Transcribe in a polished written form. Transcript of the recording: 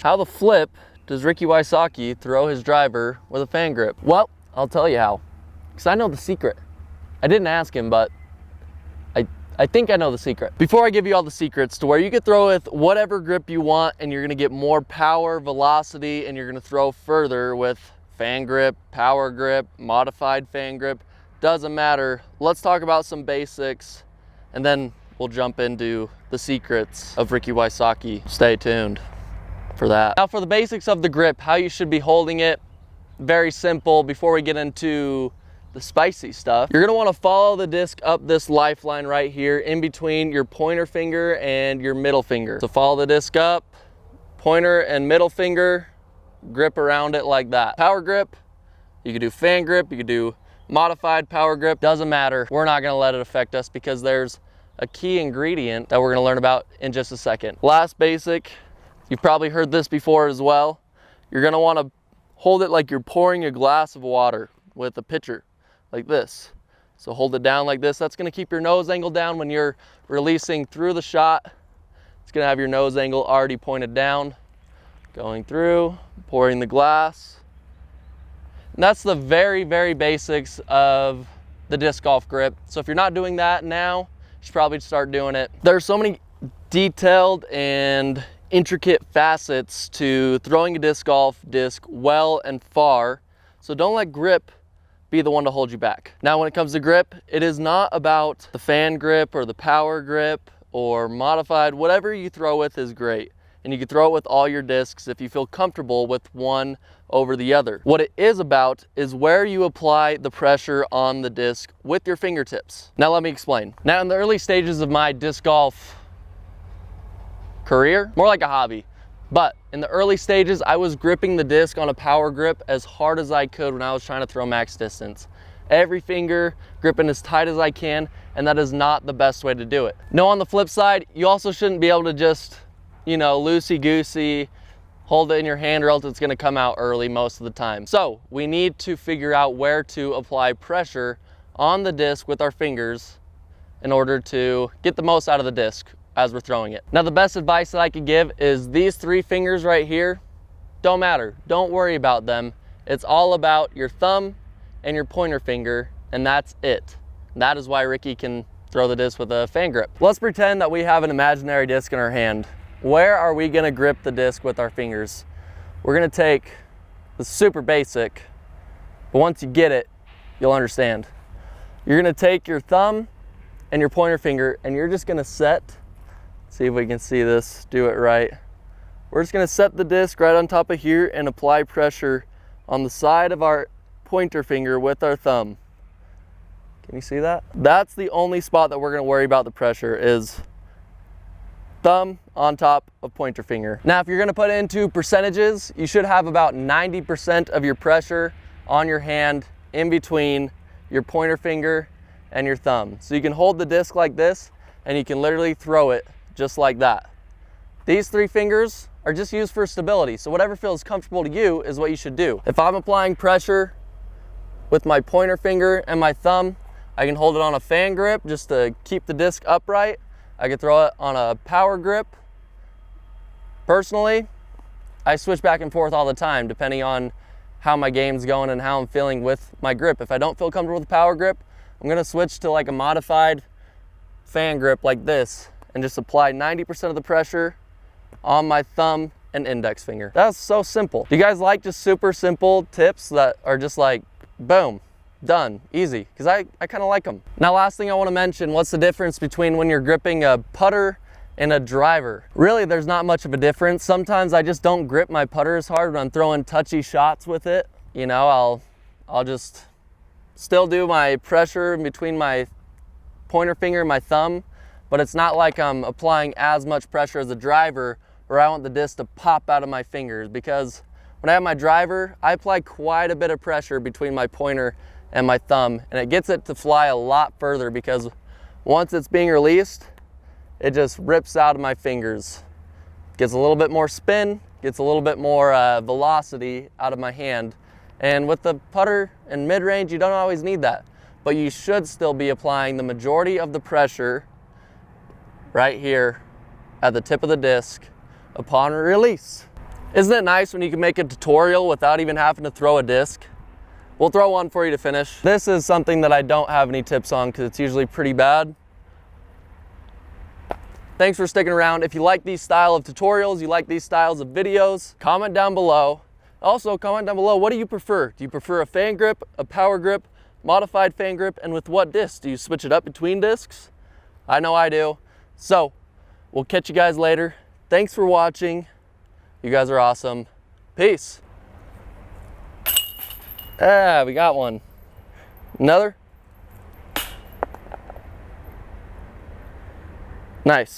How the flip does Ricky Wysocki throw his driver with a fan grip? Well, I'll tell you how, because I know the secret. I didn't ask him, but I think I know the secret. Before I give you all the secrets to where you can throw with whatever grip you want and you're gonna get more power, velocity, and you're gonna throw further with fan grip, power grip, modified fan grip, doesn't matter. Let's talk about some basics and then we'll jump into the secrets of Ricky Wysocki. Stay tuned for that. Now for the basics of the grip, how you should be holding it, very simple. Before we get into the spicy stuff, you're gonna wanna follow the disc up this lifeline right here in between your pointer finger and your middle finger. So follow the disc up, pointer and middle finger, grip around it like that. Power grip, you could do fan grip, you could do modified power grip, doesn't matter. We're not gonna let it affect us because there's a key ingredient that we're gonna learn about in just a second. Last basic, you've probably heard this before as well. You're gonna wanna hold it like you're pouring a glass of water with a pitcher, like this. So hold it down like this. That's gonna keep your nose angle down when you're releasing through the shot. It's gonna have your nose angle already pointed down, going through, pouring the glass. And that's the very, very basics of the disc golf grip. So if you're not doing that now, you should probably start doing it. There's so many detailed and intricate facets to throwing a disc golf disc well and far. So don't let grip be the one to hold you back. Now when it comes to grip, it is not about the fan grip or the power grip or modified. Whatever you throw with is great. And you can throw it with all your discs if you feel comfortable with one over the other. What it is about is where you apply the pressure on the disc with your fingertips. Now let me explain. Now in the early stages of my disc golf career, more like a hobby, but in the early stages, I was gripping the disc on a power grip as hard as I could when I was trying to throw max distance. Every finger gripping as tight as I can, and that is not the best way to do it. No, on the flip side, you also shouldn't be able to just, you know, loosey-goosey, hold it in your hand or else it's gonna come out early most of the time. So we need to figure out where to apply pressure on the disc with our fingers in order to get the most out of the disc as we're throwing it. Now the best advice that I could give is these three fingers right here, don't matter, don't worry about them. It's all about your thumb and your pointer finger, and that's it. That is why Ricky can throw the disc with a fan grip. Let's pretend that we have an imaginary disc in our hand. Where are we gonna grip the disc with our fingers? We're gonna take the super basic, but once you get it, you'll understand. You're gonna take your thumb and your pointer finger and you're just gonna set, see if we can see this, do it right. We're just gonna set the disc right on top of here and apply pressure on the side of our pointer finger with our thumb. Can you see that? That's the only spot that we're gonna worry about the pressure is thumb on top of pointer finger. Now, if you're gonna put it into percentages, you should have about 90% of your pressure on your hand in between your pointer finger and your thumb. So you can hold the disc like this and you can literally throw it just like that. These three fingers are just used for stability. So whatever feels comfortable to you is what you should do. If I'm applying pressure with my pointer finger and my thumb, I can hold it on a fan grip just to keep the disc upright. I could throw it on a power grip. Personally, I switch back and forth all the time depending on how my game's going and how I'm feeling with my grip. If I don't feel comfortable with the power grip, I'm gonna switch to like a modified fan grip like this and just apply 90% of the pressure on my thumb and index finger. That's so simple. Do you guys like just super simple tips that are just like, boom, done, easy? Because I kind of like them. Now, last thing I want to mention, what's the difference between when you're gripping a putter and a driver? Really, there's not much of a difference. Sometimes I just don't grip my putter as hard when I'm throwing touchy shots with it. You know, I'll just still do my pressure in between my pointer finger and my thumb, but it's not like I'm applying as much pressure as a driver where I want the disc to pop out of my fingers, because when I have my driver, I apply quite a bit of pressure between my pointer and my thumb, and it gets it to fly a lot further because once it's being released, it just rips out of my fingers. Gets a little bit more spin, gets a little bit more velocity out of my hand. And with the putter and mid-range, you don't always need that, but you should still be applying the majority of the pressure right here at the tip of the disc upon release. Isn't it nice when you can make a tutorial without even having to throw a disc? We'll throw one for you to finish. This is something that I don't have any tips on because it's usually pretty bad. Thanks for sticking around. If you like these style of tutorials, you like these styles of videos, comment down below. Also, comment down below, what do you prefer? Do you prefer a fan grip, a power grip, modified fan grip, and with what disc? Do you switch it up between discs? I know I do. So, we'll catch you guys later. Thanks for watching. You guys are awesome. Peace. Ah, we got one. Another. Nice.